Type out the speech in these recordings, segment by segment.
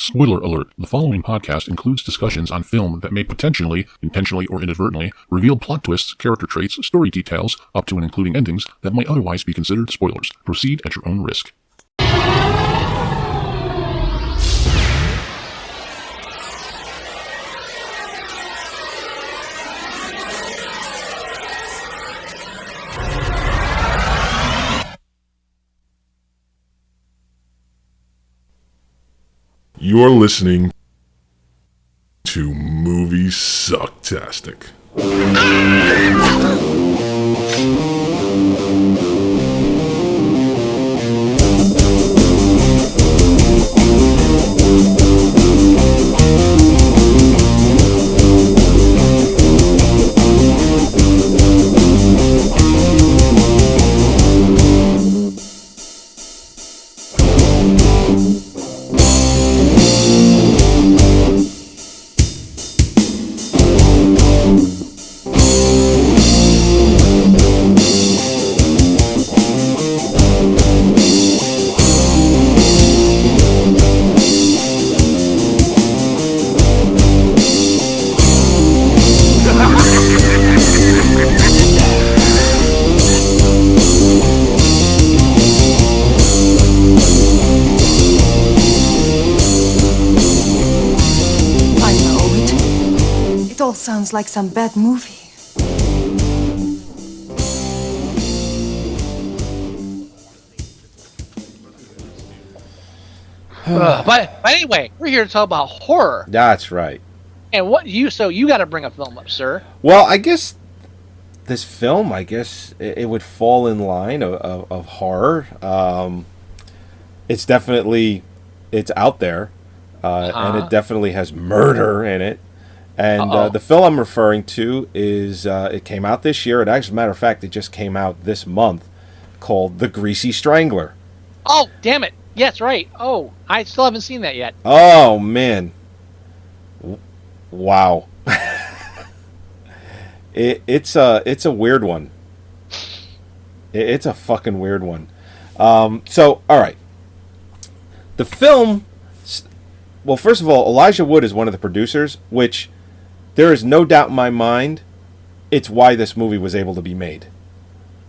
Spoiler alert, the following podcast includes discussions on film that may potentially, intentionally or inadvertently, reveal plot twists, character traits, story details, up to and including endings that might otherwise be considered spoilers. Proceed at your own risk. You're listening to Moviesucktastic. Sounds like some bad movie. But anyway, we're here to talk about horror. That's right. And you got to bring a film up, sir. Well, I guess this film, it would fall in line of horror. It's definitely, it's out there, and it definitely has murder in it. And the film I'm referring to is, it came out this year. And as a matter of fact, it just came out this month, called The Greasy Strangler. Oh, damn it. Yes, right. Oh, I still haven't seen that yet. Oh, man. Wow. It's a weird one. It's a fucking weird one. So, all right. The film, well, first of all, Elijah Wood is one of the producers, which there is no doubt in my mind it's why this movie was able to be made.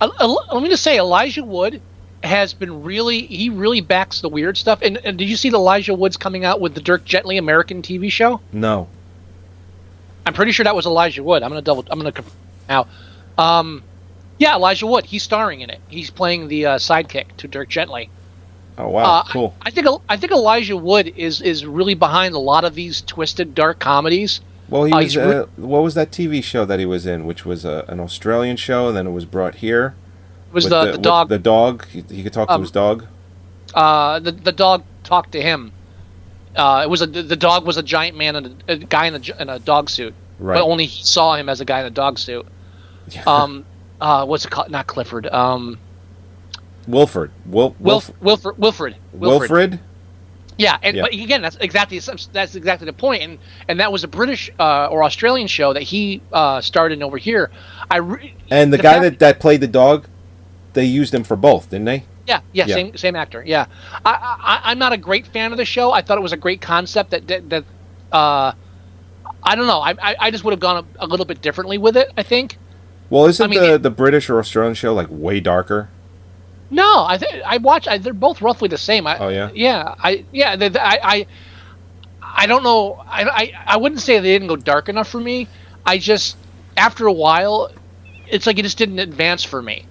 Let me just say, Elijah Wood has been he really backs the weird stuff. And did you see that Elijah Wood's coming out with the Dirk Gently American TV show? No. I'm pretty sure that was Elijah Wood. I'm gonna confirm now. Yeah, Elijah Wood. He's starring in it. He's playing the sidekick to Dirk Gently. Oh wow, cool. I think Elijah Wood is really behind a lot of these twisted dark comedies. Well, he was. What was that TV show that he was in? Which was an Australian show, and then it was brought here. It was the dog. The dog. He could talk to his dog. The dog talked to him. The dog was a giant man and a guy in a dog suit. Right. But only he saw him as a guy in a dog suit. What's it called? Not Clifford. Wilfred. Wilfred. Yeah, but again, that's exactly the point, and that was a British or Australian show that he starred in over here. And the guy that played the dog, they used him for both, didn't they? Yeah. Same actor. Yeah, I'm not a great fan of the show. I thought it was a great concept that I don't know. I just would have gone a little bit differently with it, I think. Well, isn't the British or Australian show like way darker? No, I think they're both roughly the same. Oh yeah. Yeah, I don't know. I wouldn't say they didn't go dark enough for me. I just, after a while, it's like it just didn't advance for me.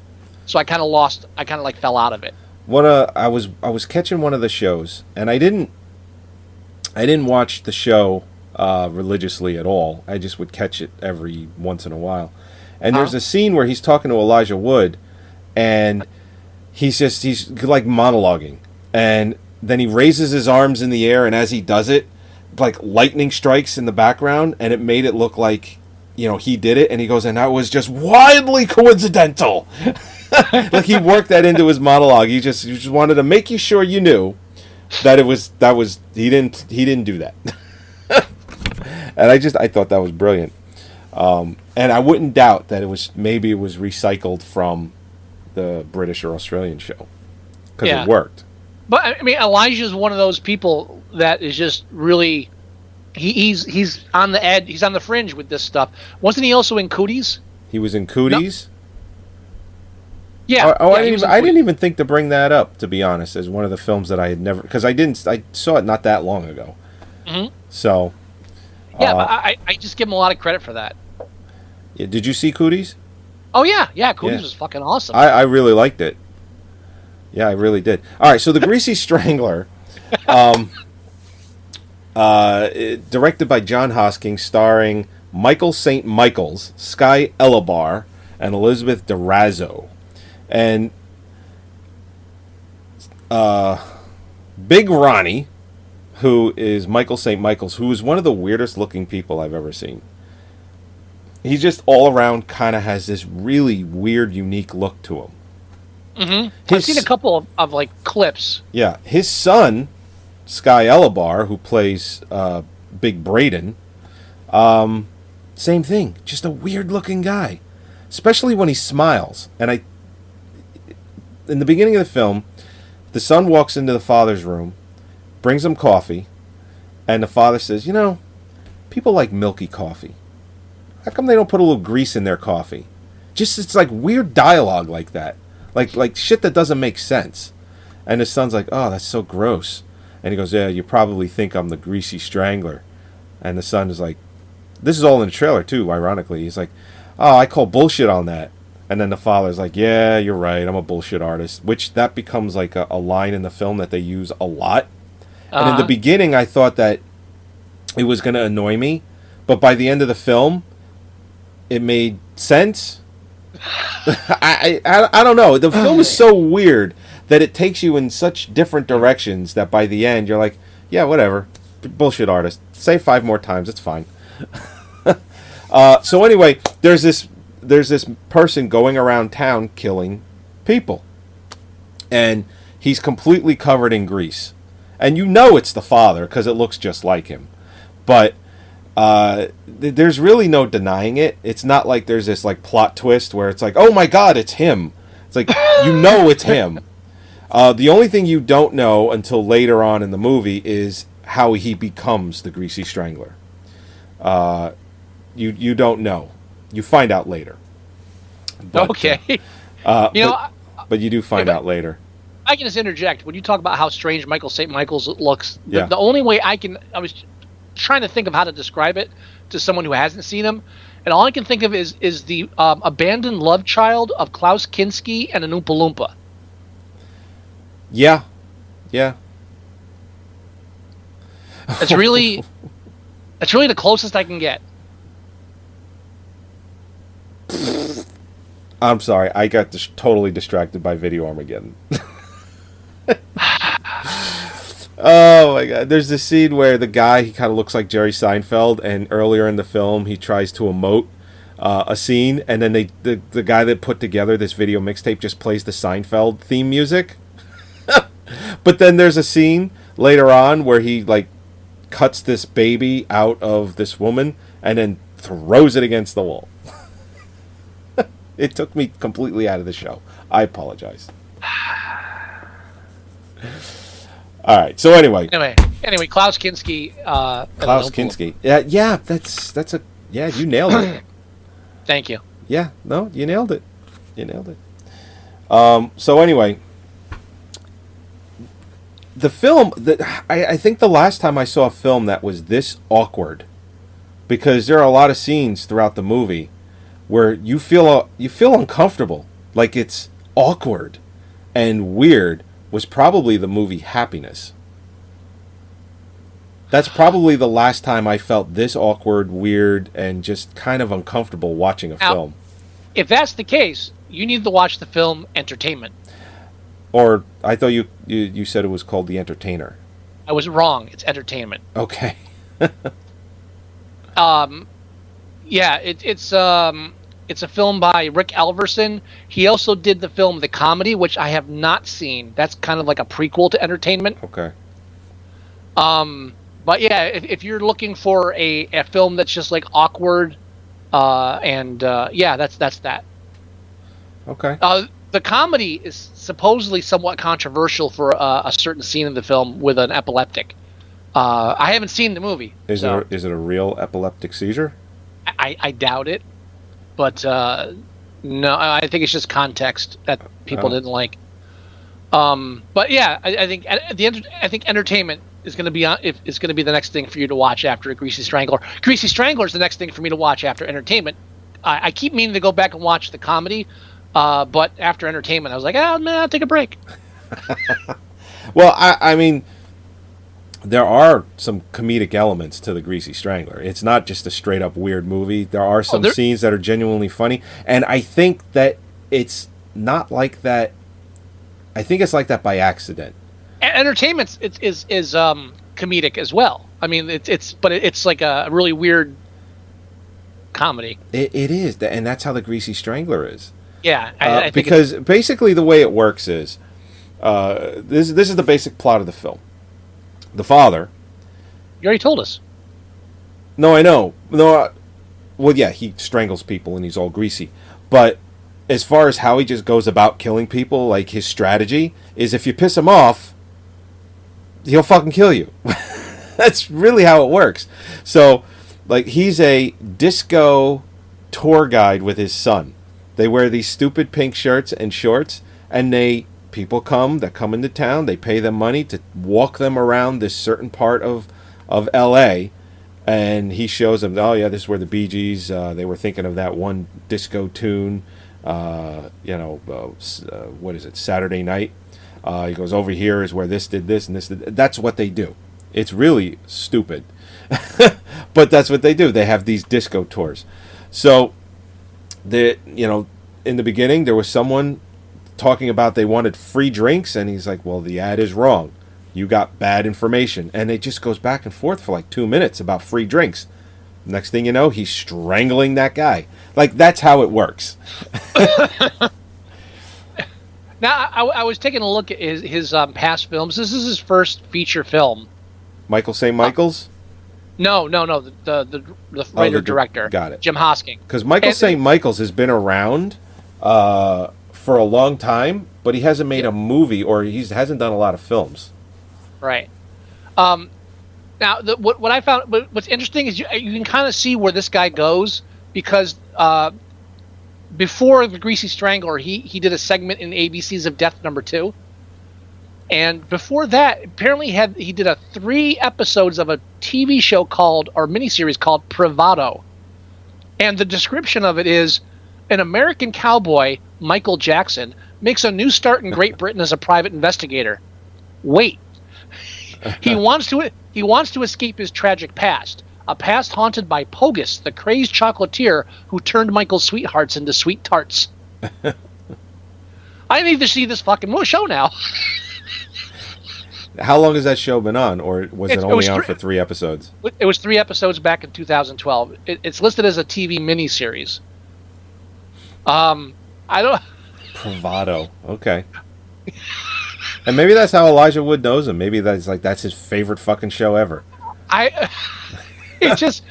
So I kind of lost. I kind of like fell out of it. I was catching one of the shows, and I didn't watch the show religiously at all. I just would catch it every once in a while. And there's a scene where he's talking to Elijah Wood, and he's like monologuing, and then he raises his arms in the air, and as he does it, like lightning strikes in the background, and it made it look like, he did it, and he goes, and that was just wildly coincidental. Like he worked that into his monologue. He just wanted to make you sure you knew that he didn't do that. And I thought that was brilliant. And I wouldn't doubt that it was recycled from the British or Australian show, because it worked. But I mean, Elijah's one of those people that is just really he's on the edge. He's on the fringe with this stuff. Wasn't he also in Cooties? He was in Cooties. Yeah. I didn't even think to bring that up, to be honest, as one of the films that I had never, because I saw it not that long ago. Mm-hmm. So. Yeah, but I just give him a lot of credit for that. Yeah, did you see Cooties? Oh yeah, Cooties was fucking awesome. I really liked it. Yeah, I really did. All right, so the Greasy Strangler, directed by John Hosking, starring Michael St. Michaels, Sky Elabar, and Elizabeth Durazo. And Big Ronnie, who is Michael St. Michaels, who is one of the weirdest looking people I've ever seen. He just all around kind of has this really weird, unique look to him. Mm-hmm. I've seen a couple of like clips. Yeah, his son, Sky Elabar, who plays Big Braden, same thing, just a weird looking guy, especially when he smiles. And in the beginning of the film, the son walks into the father's room, brings him coffee, and the father says, "You know, people like milky coffee. How come they don't put a little grease in their coffee?" Just, it's like weird dialogue like that. Like shit that doesn't make sense. And his son's like, "Oh, that's so gross." And he goes, "Yeah, you probably think I'm the Greasy Strangler." And the son is like, this is all in the trailer too, ironically. He's like, "Oh, I call bullshit on that." And then the father's like, "Yeah, you're right. I'm a bullshit artist." Which that becomes like a line in the film that they use a lot. And in the beginning, I thought that it was going to annoy me. But by the end of the film, it made sense. I don't know. The film is so weird that it takes you in such different directions that by the end, you're like, yeah, whatever. Bullshit artist. Say 5 more times. It's fine. So anyway, there's this person going around town killing people. And he's completely covered in grease. And you know it's the father because it looks just like him. But there's really no denying it. It's not like there's this like plot twist where it's like, oh my god, it's him. It's like, you know it's him. The only thing you don't know until later on in the movie is how he becomes the Greasy Strangler. You don't know. You find out later. But, okay. But you do find out later. I can just interject. When you talk about how strange Michael St. Michaels looks, Yeah. the only way I was trying to think of how to describe it to someone who hasn't seen him, and all I can think of is the abandoned love child of Klaus Kinski and an Oompa Loompa. Yeah. It's really the closest I can get. I'm sorry, I got totally distracted by Video Armageddon. Oh my god, there's this scene where the guy, he kind of looks like Jerry Seinfeld, and earlier in the film he tries to emote a scene, and then the guy that put together this video mixtape just plays the Seinfeld theme music. But then there's a scene later on where he like cuts this baby out of this woman and then throws it against the wall. It took me completely out of the show. I apologize. All right. So anyway, Klaus Kinski. Klaus Kinski. Yeah. That's a you nailed it. Thank you. Yeah. No, you nailed it. So anyway, the film. I think the last time I saw a film that was this awkward, because there are a lot of scenes throughout the movie where you feel uncomfortable, like it's awkward and weird, was probably the movie Happiness. That's probably the last time I felt this awkward, weird, and just kind of uncomfortable watching a film. If that's the case, you need to watch the film Entertainment. Or I thought you said it was called The Entertainer. I was wrong. It's Entertainment. Okay. Yeah, it's a film by Rick Alverson. He also did the film The Comedy, which I have not seen. That's kind of like a prequel to Entertainment. Okay. But yeah, if you're looking for a film that's just like awkward, that's that. Okay. The Comedy is supposedly somewhat controversial for a certain scene in the film with an epileptic. I haven't seen the movie. Is it a real epileptic seizure? I doubt it, but no, I think it's just context that people didn't like. But yeah, I think I think entertainment is going to be it's going to be the next thing for you to watch after Greasy Strangler. Greasy Strangler is the next thing for me to watch after entertainment. I keep meaning to go back and watch the comedy, but after entertainment, I was like, oh man, I'll take a break. Well, I mean, there are some comedic elements to the Greasy Strangler. It's not just a straight up weird movie. There are some scenes that are genuinely funny, and I think that it's not like that. I think it's like that by accident. Entertainment is comedic as well. I mean, it's like a really weird comedy. It is, and that's how the Greasy Strangler is. Yeah, I think because basically the way it works is, this is the basic plot of the film. The father. You already told us. No, I know. No, well, yeah, he strangles people and he's all greasy. But as far as how he just goes about killing people, like his strategy is if you piss him off, he'll fucking kill you. That's really how it works. So, like, he's a disco tour guide with his son. They wear these stupid pink shirts and shorts, and people come into town, they pay them money to walk them around this certain part of LA, and he shows them, oh yeah, this is where the Bee Gees, they were thinking of that one disco tune, what is it, Saturday Night. He goes, over here is where this did this and this did. That's what they do. It's really stupid. But that's what they do. They have these disco tours. So, in the beginning, there was someone talking about they wanted free drinks, and he's like, well, the ad is wrong. You got bad information. And it just goes back and forth for like 2 minutes about free drinks. Next thing you know, he's strangling that guy. Like, that's how it works. Now, I was taking a look at his past films. This is his first feature film. Michael St. Michael's? No. The writer-director. Got it. Jim Hosking. Because Michael St. Michael's has been around for a long time, but he hasn't made a movie, or he hasn't done a lot of films. Right. Now, what I found, what's interesting is you can kind of see where this guy goes, because before the Greasy Strangler, he did a segment in ABC's of Death Number 2. And before that, apparently he did 3 episodes of a TV show miniseries called Privado. And the description of it is, an American cowboy, Michael Jackson, makes a new start in Great Britain as a private investigator. Wait. He wants to escape his tragic past. A past haunted by Pogus, the crazed chocolatier who turned Michael's sweethearts into sweet tarts. I need to see this fucking show now. How long has that show been on, or was it only on for 3 episodes? It was 3 episodes back in 2012. It's listed as a TV miniseries. I don't. Bravado. Okay. And maybe that's how Elijah Wood knows him. Maybe that's his favorite fucking show ever. It just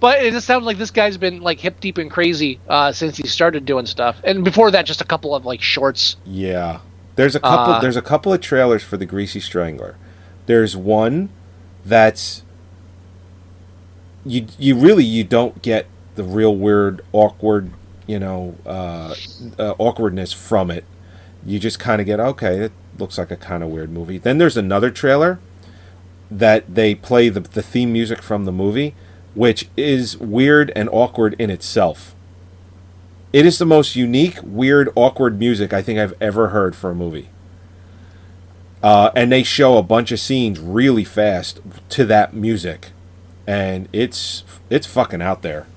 sounds like this guy's been like hip deep and crazy since he started doing stuff. And before that, just a couple of like shorts. Yeah. There's a couple of trailers for the Greasy Strangler. There's one that's you don't get the real weird, awkward, awkwardness from it. You just kind of get, okay, it looks like a kind of weird movie. Then there's another trailer that they play the theme music from the movie, which is weird and awkward in itself. It is the most unique, weird, awkward music I think I've ever heard for a movie. And they show a bunch of scenes really fast to that music. And it's fucking out there.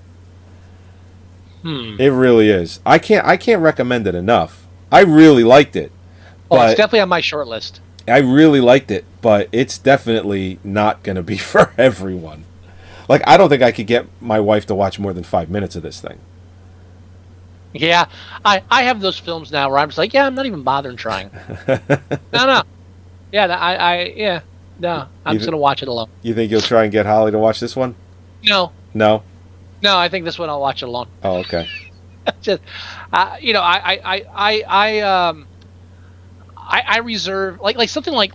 It really is. I can't recommend it enough. I really liked it. It's definitely on my short list. I really liked it, but it's definitely not going to be for everyone. Like, I don't think I could get my wife to watch more than 5 minutes of this thing. Yeah, I have those films now where I'm just like, yeah, I'm not even bothering trying. No. Yeah, no, I'm just going to watch it alone. You think you'll try and get Holly to watch this one? No. No? No, I think this one I'll watch it alone. Oh, okay. Just, I reserve like something like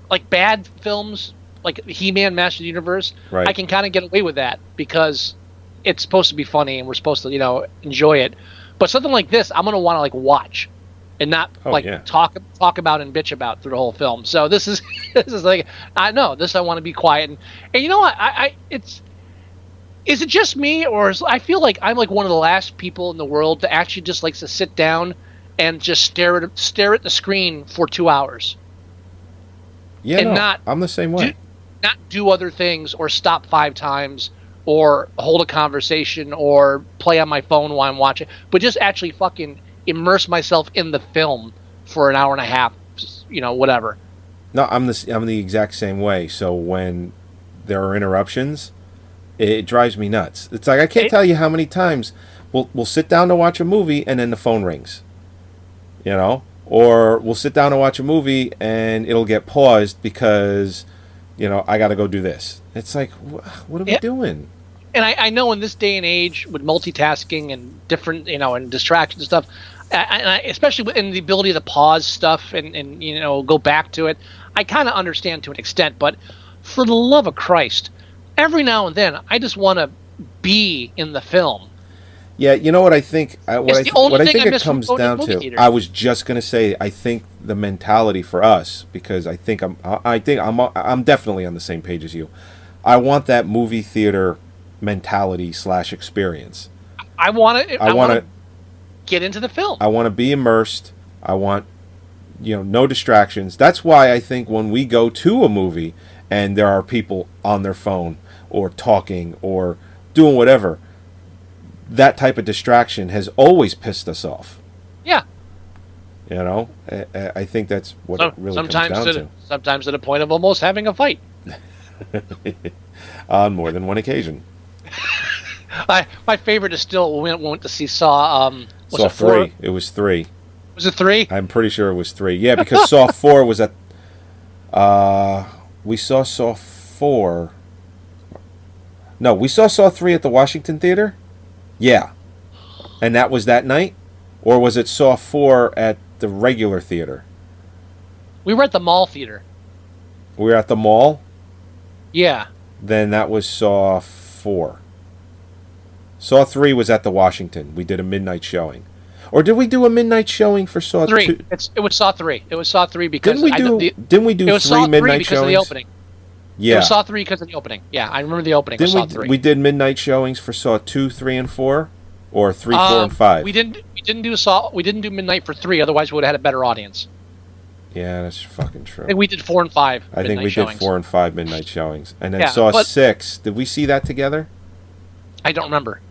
like bad films, like He-Man, Master of the Universe, Right. I can kind of get away with that because it's supposed to be funny and we're supposed to, enjoy it. But something like this, I'm gonna want to like watch and not talk about and bitch about through the whole film. So this is this is like I want to be quiet and you know what is it just me or I feel like I'm like one of the last people in the world that actually just likes to sit down and just stare at the screen for 2 hours. Yeah, and I'm the same way. Not do other things or stop 5 times or hold a conversation or play on my phone while I'm watching, but just actually fucking immerse myself in the film for an hour and a half, whatever. No, I'm the exact same way. So when there are interruptions, it drives me nuts. It's like I can't tell you how many times we'll sit down to watch a movie and then the phone rings. Or we'll sit down and watch a movie and it'll get paused because I got to go do this. It's like, what are we doing? And I know in this day and age with multitasking and different, and distractions and stuff, and especially in the ability to pause stuff and go back to it, I kind of understand to an extent. But for the love of Christ, every now and then, I just want to be in the film. Yeah, you know what I think? What I think it comes from down movie to. theater. I was just gonna say, I think the mentality for us, because I think I'm definitely on the same page as you. I want that movie theater mentality / experience. I want to get into the film. I want to be immersed. I want no distractions. That's why I think when we go to a movie and there are people on their phone or talking or doing whatever, that type of distraction has always pissed us off. Yeah. I think that's what it really comes down to. Sometimes to the point of almost having a fight. On more than one occasion. My favorite is still when we went to see Saw. Was Saw it 4? 3. It was 3. Was it 3? I'm pretty sure it was 3. Yeah, because Saw 4 was at. We saw Saw 4. No, we saw Saw 3 at the Washington Theater. Yeah. And that was that night? Or was it Saw 4 at the regular theater? We were at the mall theater. We were at the mall? Yeah. Then that was Saw 4. Saw 3 was at the Washington. We did a midnight showing. Or did we do a midnight showing for Saw 3? 2? It was Saw 3. It was Saw 3 because... Didn't we do 3 midnight because showings? Of the opening. Yeah. It was Saw 3 because of the opening. Yeah, I remember the opening of Saw 3. We did midnight showings for Saw 2, 3, and 4? Or 3, 4, and 5? We didn't do midnight for 3, otherwise we would have had a better audience. Yeah, that's fucking true. I think we did 4 and 5. I think we showings. did 4 and 5 midnight showings. And then Yeah, Saw 6. Did we see that together? I don't remember.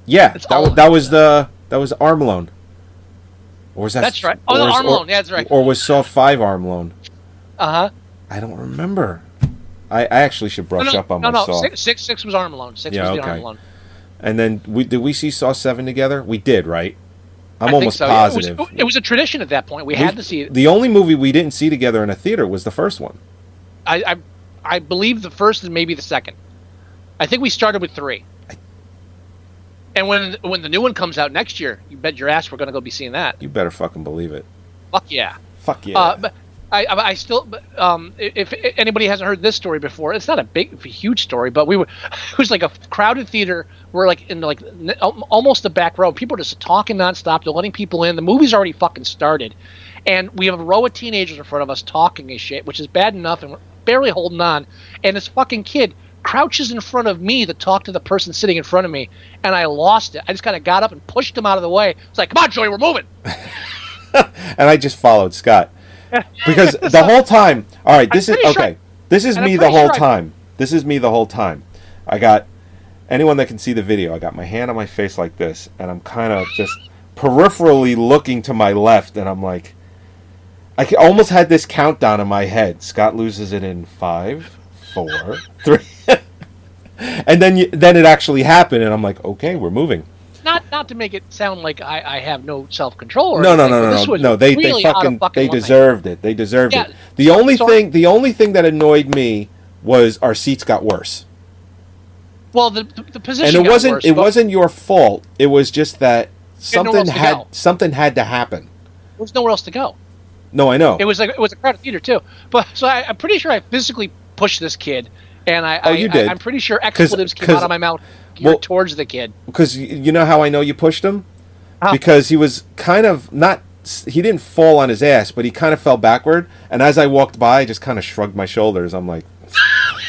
Yeah, that was Arm Alone. Or was that? That's right. Oh, no, Arm Alone. Yeah, that's right. Or was Saw 5 Arm Alone? Uh-huh. I don't remember. I actually should brush up on my Saw. 6 was Arm Alone. 6 was the Arm Alone. And then did we see Saw 7 together? We did, right? I'm I almost think so. positive. It was a tradition at that point. We had to see it. The only movie we didn't see together in a theater was the first one. I believe the first and maybe the second. I think we started with 3. And when the new one comes out next year, you bet your ass we're going to go be seeing that. You better fucking believe it. Fuck yeah. Fuck yeah. But I still, if anybody hasn't heard this story before, it's not a huge story, but it was like a crowded theater. We're like in like almost the back row. People are just talking nonstop. They're letting people in. The movie's already fucking started, and we have a row of teenagers in front of us talking and shit, which is bad enough, and we're barely holding on. And this fucking kid crouches in front of me to talk to the person sitting in front of me, and I lost it. I just kind of got up and pushed him out of the way. It's like, come on, Joey, we're moving. And I just followed Scott. Because the whole time, all right, this is okay. This is me the whole time. This is me the whole time. I got anyone that can see the video. I got my hand on my face like this, and I'm kind of just peripherally looking to my left, and I'm like, I almost had this countdown in my head. Scott loses it in 5, 4, 3, and then it actually happened, and I'm like, okay, we're moving. Not to make it sound like I have no self control. No. They deserved it. They deserved it. The only thing that annoyed me was our seats got worse. Well, the position. And it wasn't your fault. It was just that something had to happen. There was nowhere else to go. No, I know. It was a crowded theater too. But so I'm pretty sure I physically pushed this kid, and You did. I'm pretty sure expletives came out of my mouth geared towards the kid. Because you know how I know you pushed him? How? Because he was kind of he didn't fall on his ass, but he kind of fell backward. And as I walked by, I just kind of shrugged my shoulders. I'm like,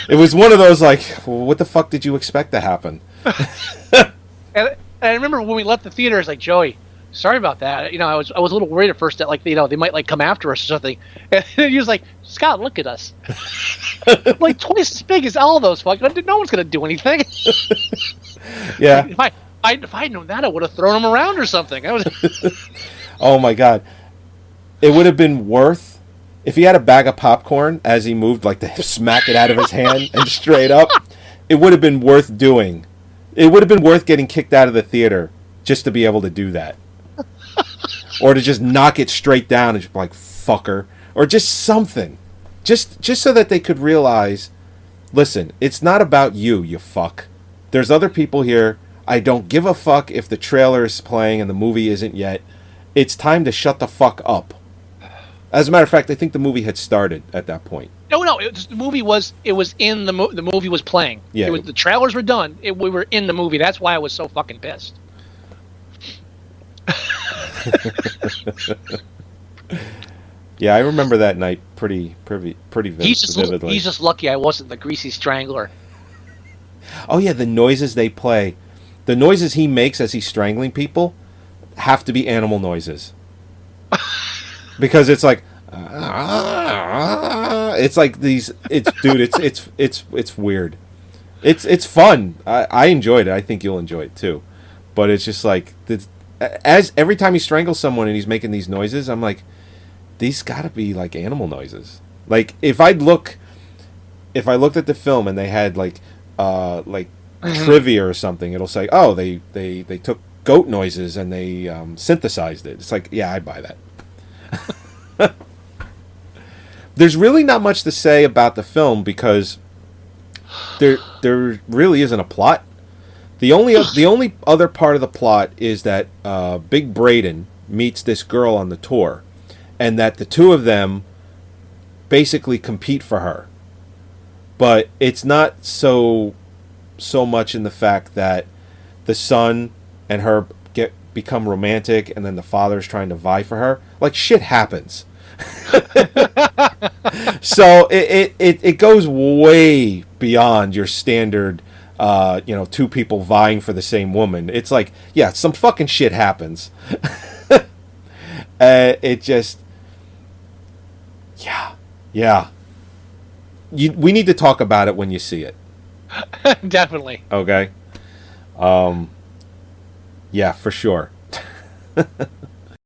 it was one of those like, well, what the fuck did you expect to happen? And I remember when we left the theater, it's like, Joey, sorry about that. I was a little worried at first that they might like come after us or something. And he was like, Scott, look at us, like twice as big as all those fuck. No one's gonna do anything. Yeah. If I'd known that, I would have thrown him around or something. Oh my god, it would have been worth if he had a bag of popcorn as he moved, like to smack it out of his hand and straight up. It would have been worth doing. It would have been worth getting kicked out of the theater just to be able to do that. Or to just knock it straight down and just be like, fucker. Or just something. Just so that they could realize, listen, it's not about you, you fuck. There's other people here. I don't give a fuck if the trailer is playing and the movie isn't yet. It's time to shut the fuck up. As a matter of fact, I think the movie had started at that point. No, the movie was. It was in the movie was playing. Yeah. The trailers were done. We were in the movie. That's why I was so fucking pissed. Yeah, I remember that night pretty vividly. He's just lucky I wasn't the Greasy Strangler. Oh yeah, the noises they play, the noises he makes as he's strangling people, have to be animal noises. Because it's like, it's like these. It's weird. It's fun. I enjoyed it. I think you'll enjoy it too. But it's just like as every time he strangles someone and he's making these noises, I'm like, these gotta be like animal noises. Like if I looked at the film and they had like trivia or something, it'll say, oh, they took goat noises and they synthesized it. It's like, yeah, I'd buy that. There's really not much to say about the film because there really isn't a plot. The only other part of the plot is that Big Braden meets this girl on the tour, and that the two of them basically compete for her. But it's not so much in the fact that the son and her become romantic, and then the father's trying to vie for her. Like, shit happens. So it goes way beyond your standard, two people vying for the same woman. It's like, yeah, some fucking shit happens. It just, yeah. We need to talk about it when you see it. Definitely. Okay. Yeah, for sure.